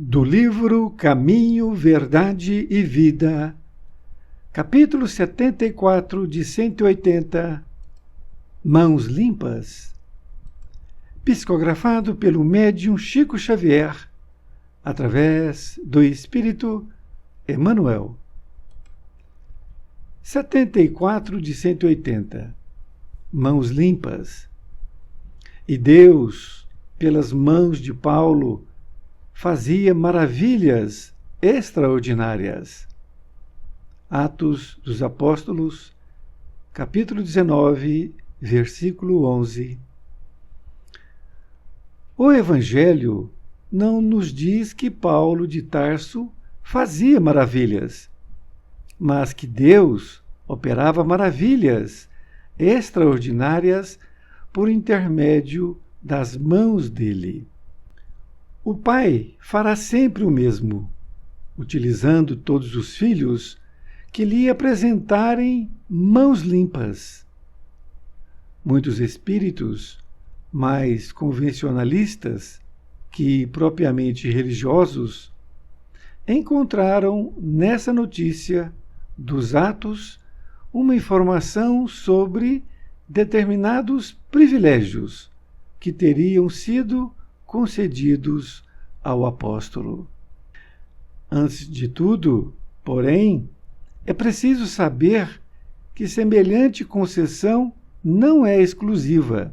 Do livro Caminho, Verdade e Vida, capítulo 74 de 180, Mãos Limpas, psicografado pelo médium Chico Xavier, através do Espírito Emmanuel. 74 de 180, Mãos Limpas. E Deus, pelas mãos de Paulo, fazia maravilhas extraordinárias. Atos dos Apóstolos, capítulo 19, versículo 11. O Evangelho não nos diz que Paulo de Tarso fazia maravilhas, mas que Deus operava maravilhas extraordinárias por intermédio das mãos dele. O Pai fará sempre o mesmo, utilizando todos os filhos que lhe apresentarem mãos limpas. Muitos espíritos, mais convencionalistas que propriamente religiosos, encontraram nessa notícia dos Atos uma informação sobre determinados privilégios que teriam sido concedidos ao apóstolo. Antes de tudo, porém, é preciso saber que semelhante concessão não é exclusiva.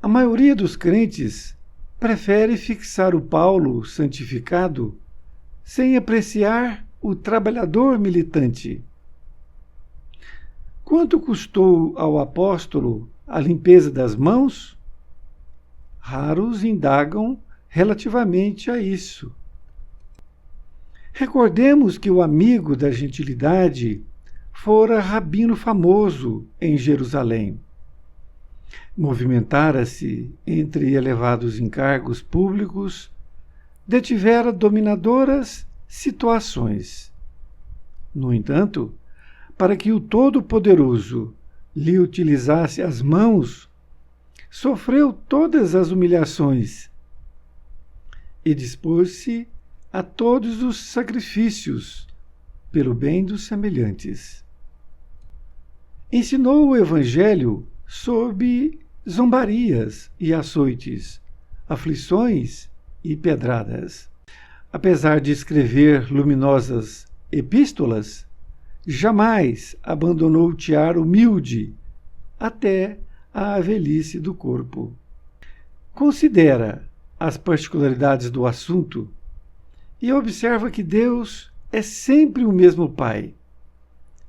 A maioria dos crentes prefere fixar o Paulo santificado sem apreciar o trabalhador militante. Quanto custou ao apóstolo a limpeza das mãos? Raros indagam relativamente a isso. Recordemos que o amigo da gentilidade fora rabino famoso em Jerusalém. Movimentara-se entre elevados encargos públicos, detivera dominadoras situações. No entanto, para que o Todo-Poderoso lhe utilizasse as mãos, sofreu todas as humilhações e dispôs-se a todos os sacrifícios pelo bem dos semelhantes. Ensinou o Evangelho sob zombarias e açoites, aflições e pedradas. Apesar de escrever luminosas epístolas, jamais abandonou o tiar humilde até a velhice do corpo. Considera as particularidades do assunto e observa que Deus é sempre o mesmo Pai,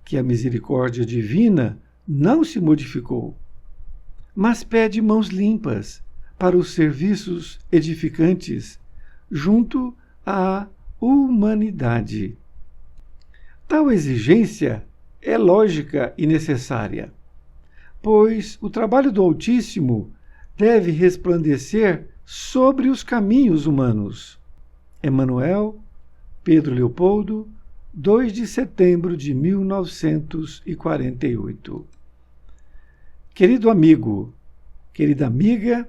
que a misericórdia divina não se modificou, mas pede mãos limpas para os serviços edificantes junto à humanidade. Tal exigência é lógica e necessária, pois o trabalho do Altíssimo deve resplandecer sobre os caminhos humanos. Emmanuel, Pedro Leopoldo, 2 de setembro de 1948. Querido amigo, querida amiga,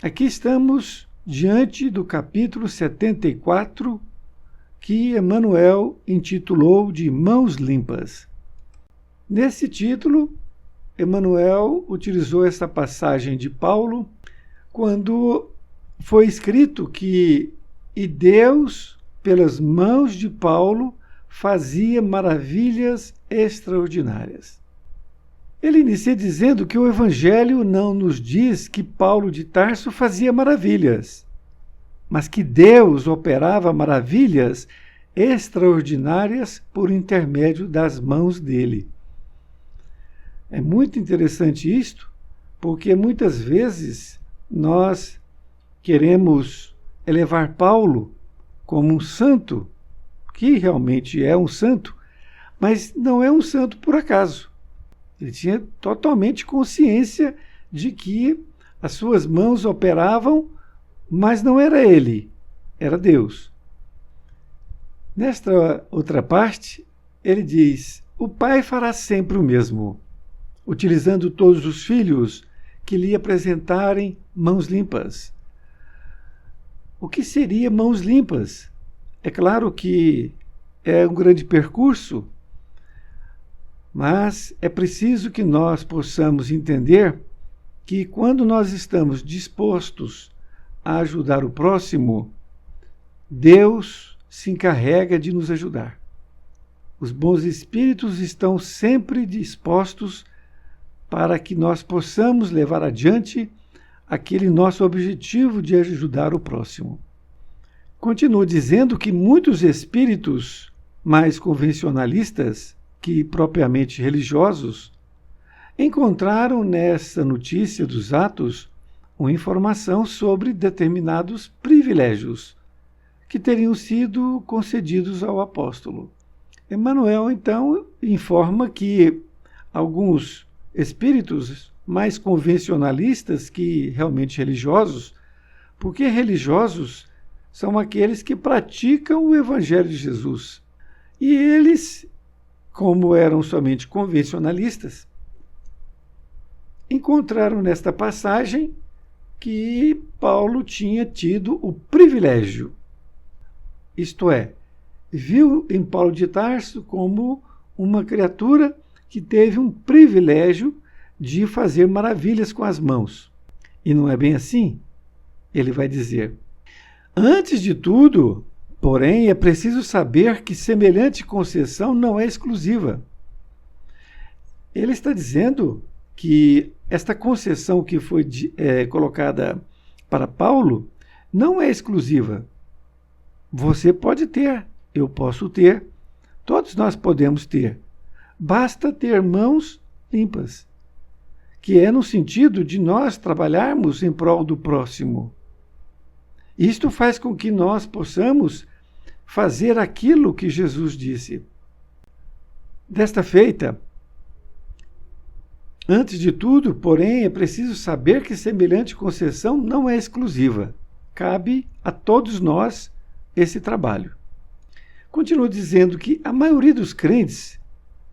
aqui estamos diante do capítulo 74, que Emmanuel intitulou de Mãos Limpas. Nesse título, Emmanuel utilizou essa passagem de Paulo quando foi escrito que "E Deus, pelas mãos de Paulo, fazia maravilhas extraordinárias". Ele inicia dizendo que o Evangelho não nos diz que Paulo de Tarso fazia maravilhas, mas que Deus operava maravilhas extraordinárias por intermédio das mãos dele. É muito interessante isto, porque muitas vezes nós queremos elevar Paulo como um santo, que realmente é um santo, mas não é um santo por acaso. Ele tinha totalmente consciência de que as suas mãos operavam, mas não era ele, era Deus. Nesta outra parte, ele diz: o Pai fará sempre o mesmo, utilizando todos os filhos que lhe apresentarem mãos limpas. o que seria mãos limpas. É claro que é um grande percurso, mas é preciso que nós possamos entender que quando nós estamos dispostos a ajudar o próximo, Deus se encarrega de nos ajudar. Os bons espíritos estão sempre dispostos para que nós possamos levar adiante aquele nosso objetivo de ajudar o próximo. Continuo dizendo que muitos espíritos mais convencionalistas que propriamente religiosos encontraram nessa notícia dos Atos uma informação sobre determinados privilégios que teriam sido concedidos ao apóstolo. Emmanuel, então, informa que alguns espíritos mais convencionalistas que realmente religiosos, porque religiosos são aqueles que praticam o Evangelho de Jesus. E eles, como eram somente convencionalistas, encontraram nesta passagem que Paulo tinha tido o privilégio, isto é, viu em Paulo de Tarso como uma criatura que teve um privilégio de fazer maravilhas com as mãos. E não é bem assim? Ele vai dizer: antes de tudo, porém, é preciso saber que semelhante concessão não é exclusiva. Ele está dizendo que esta concessão que foi colocada para Paulo não é exclusiva. Você pode ter, eu posso ter, todos nós podemos ter. Basta ter mãos limpas, que é no sentido de nós trabalharmos em prol do próximo. Isto faz com que nós possamos fazer aquilo que Jesus disse. Desta feita, antes de tudo, porém, é preciso saber que semelhante concessão não é exclusiva. Cabe a todos nós esse trabalho. Continuo dizendo que a maioria dos crentes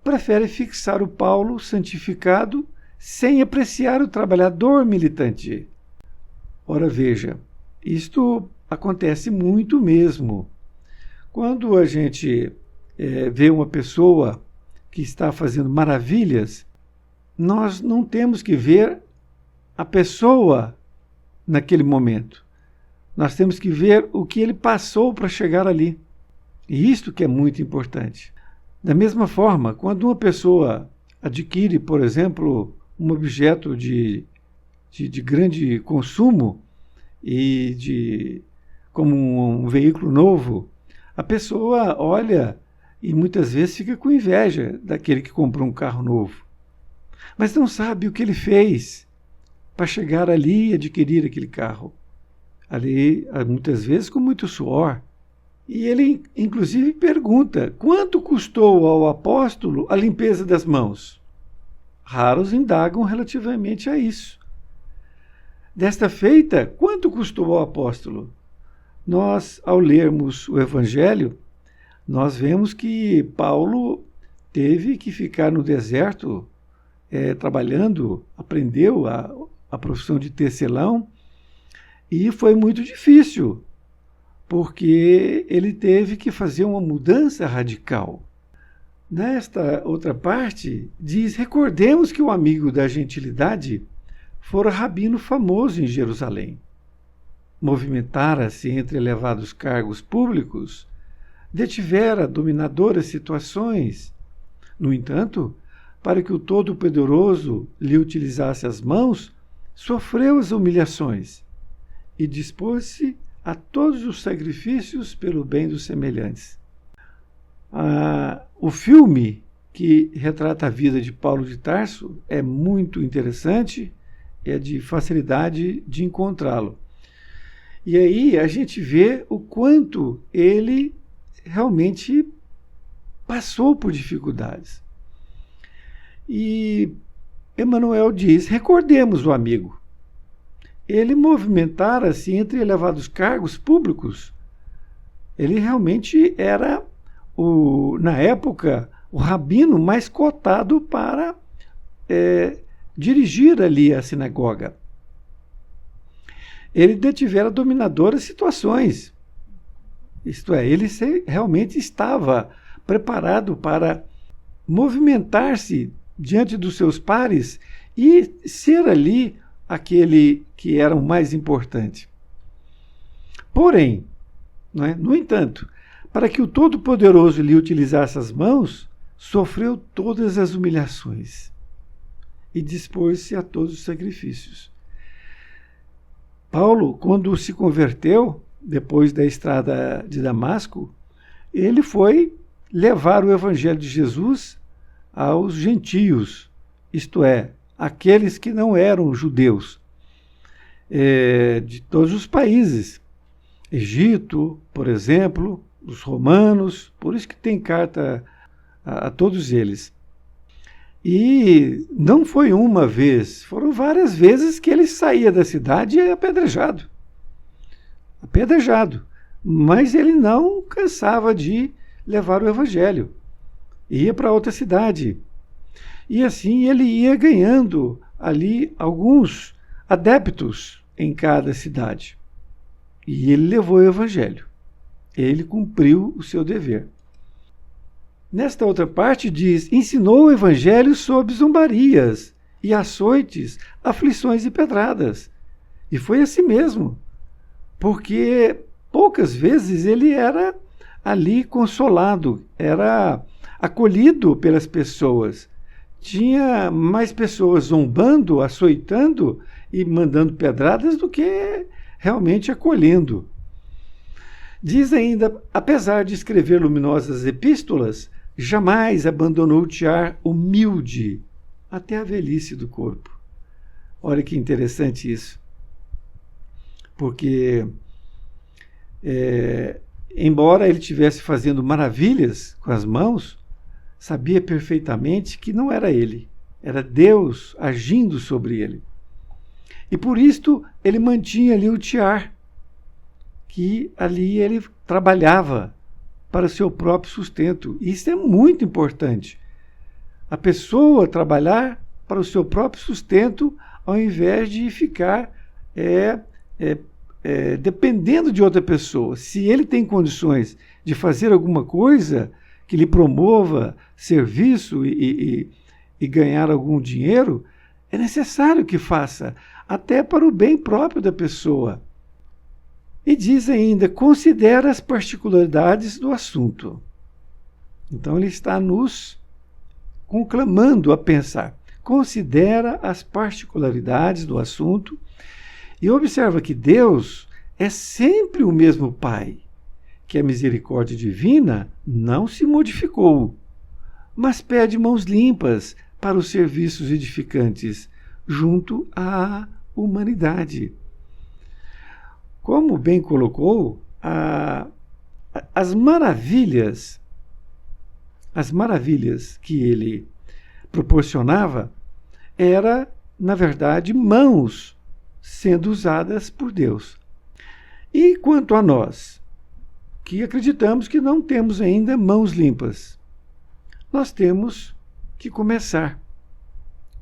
prefere fixar o Paulo santificado sem apreciar o trabalhador militante. Ora, veja, isto acontece muito mesmo. Quando a gente vê uma pessoa que está fazendo maravilhas, nós não temos que ver a pessoa naquele momento. Nós temos que ver o que ele passou para chegar ali. E isto que é muito importante. Da mesma forma, quando uma pessoa adquire, por exemplo, um objeto de grande consumo e como um veículo novo, a pessoa olha e muitas vezes fica com inveja daquele que comprou um carro novo. Mas não sabe o que ele fez para chegar ali e adquirir aquele carro. Ali, muitas vezes, com muito suor. E ele, inclusive, pergunta: quanto custou ao apóstolo a limpeza das mãos? Raros indagam relativamente a isso. Desta feita, quanto custou ao apóstolo? Nós, ao lermos o Evangelho, nós vemos que Paulo teve que ficar no deserto trabalhando, aprendeu a profissão de tecelão, e foi muito difícil, porque ele teve que fazer uma mudança radical. Nesta outra parte, diz: recordemos que o amigo da gentilidade fora rabino famoso em Jerusalém. Movimentara-se entre elevados cargos públicos, detivera dominadoras situações. No entanto, para que o Todo-Poderoso lhe utilizasse as mãos, sofreu as humilhações e dispôs-se a todos os sacrifícios pelo bem dos semelhantes. O filme que retrata a vida de Paulo de Tarso é muito interessante, é de facilidade de encontrá-lo. E aí a gente vê o quanto ele realmente passou por dificuldades. E Emmanuel diz: recordemos o amigo. Ele movimentara-se entre elevados cargos públicos. Ele realmente era, na época, o rabino mais cotado para dirigir ali a sinagoga. ele detivera dominadoras situações. Isto é, ele realmente estava preparado para movimentar-se diante dos seus pares e ser ali aquele que era o mais importante. Porém, no entanto, para que o Todo-Poderoso lhe utilizasse as mãos, sofreu todas as humilhações e dispôs-se a todos os sacrifícios. Paulo, quando se converteu, depois da estrada de Damasco, ele foi levar o evangelho de Jesus aos gentios, isto é, aqueles que não eram judeus, de todos os países. Egito, por exemplo, os romanos, por isso que tem carta a todos eles. E não foi uma vez, foram várias vezes que ele saía da cidade apedrejado. Mas ele não cansava de levar o evangelho. Ia para outra cidade. E assim ele ia ganhando ali alguns adeptos em cada cidade. E ele levou o evangelho. Ele cumpriu o seu dever. Nesta outra parte diz, ensinou o evangelho sob zombarias e açoites, aflições e pedradas. E foi assim mesmo, porque poucas vezes ele era ali consolado, era acolhido pelas pessoas. Tinha mais pessoas zombando, açoitando e mandando pedradas do que realmente acolhendo. Diz ainda, apesar de escrever luminosas epístolas, jamais abandonou o tear humilde até a velhice do corpo. Olha que interessante isso. Porque, embora ele estivesse fazendo maravilhas com as mãos, sabia perfeitamente que não era ele, era Deus agindo sobre ele. E por isto ele mantinha ali o tear, que ali ele trabalhava para o seu próprio sustento. E isso é muito importante. A pessoa trabalhar para o seu próprio sustento, ao invés de ficar dependendo de outra pessoa. Se ele tem condições de fazer alguma coisa que lhe promova serviço e ganhar algum dinheiro, é necessário que faça, até para o bem próprio da pessoa. E diz ainda, considera as particularidades do assunto. Então ele está nos conclamando a pensar. Considera as particularidades do assunto e observa que Deus é sempre o mesmo Pai, que a misericórdia divina não se modificou, mas pede mãos limpas para os serviços edificantes junto à humanidade. Como bem colocou, as maravilhas que ele proporcionava era, na verdade, mãos sendo usadas por Deus. E quanto a nós, que acreditamos que não temos ainda mãos limpas, nós temos que começar,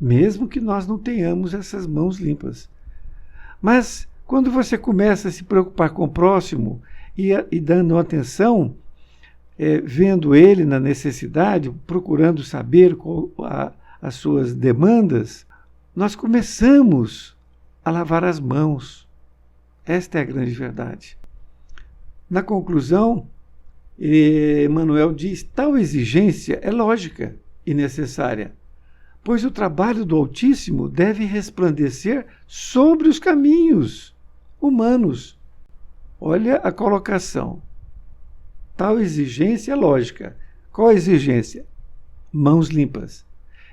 mesmo que nós não tenhamos essas mãos limpas. Mas quando você começa a se preocupar com o próximo e dando atenção, vendo ele na necessidade, procurando saber as suas demandas, nós começamos a lavar as mãos. Esta é a grande verdade. Na conclusão, Emmanuel diz, tal exigência é lógica e necessária, pois o trabalho do Altíssimo deve resplandecer sobre os caminhos humanos. Olha a colocação. Tal exigência é lógica. Qual a exigência? Mãos limpas.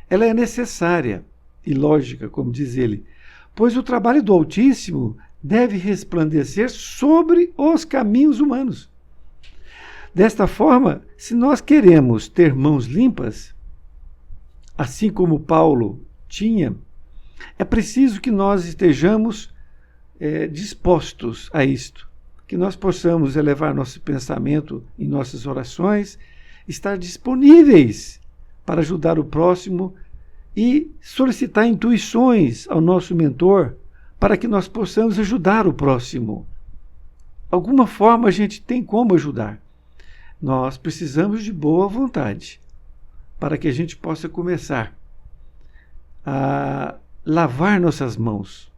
Ela é necessária e lógica, como diz ele, pois o trabalho do Altíssimo deve resplandecer sobre os caminhos humanos. Desta forma, se nós queremos ter mãos limpas, assim como Paulo tinha, é preciso que nós estejamos dispostos a isto, que nós possamos elevar nosso pensamento em nossas orações, estar disponíveis para ajudar o próximo e solicitar intuições ao nosso mentor para que nós possamos ajudar o próximo. Alguma forma a gente tem como ajudar. Nós precisamos de boa vontade para que a gente possa começar a lavar nossas mãos,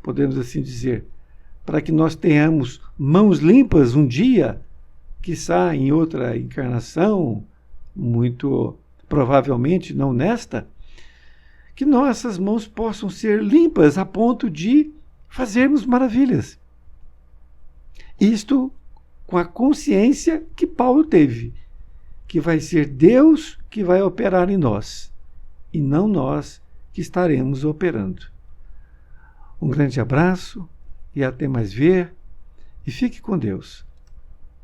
podemos assim dizer, para que nós tenhamos mãos limpas um dia, quiçá em outra encarnação, muito provavelmente não nesta, que nossas mãos possam ser limpas a ponto de fazermos maravilhas. Isto com a consciência que Paulo teve, que vai ser Deus que vai operar em nós, e não nós que estaremos operando. Um grande abraço e até mais ver, e fique com Deus.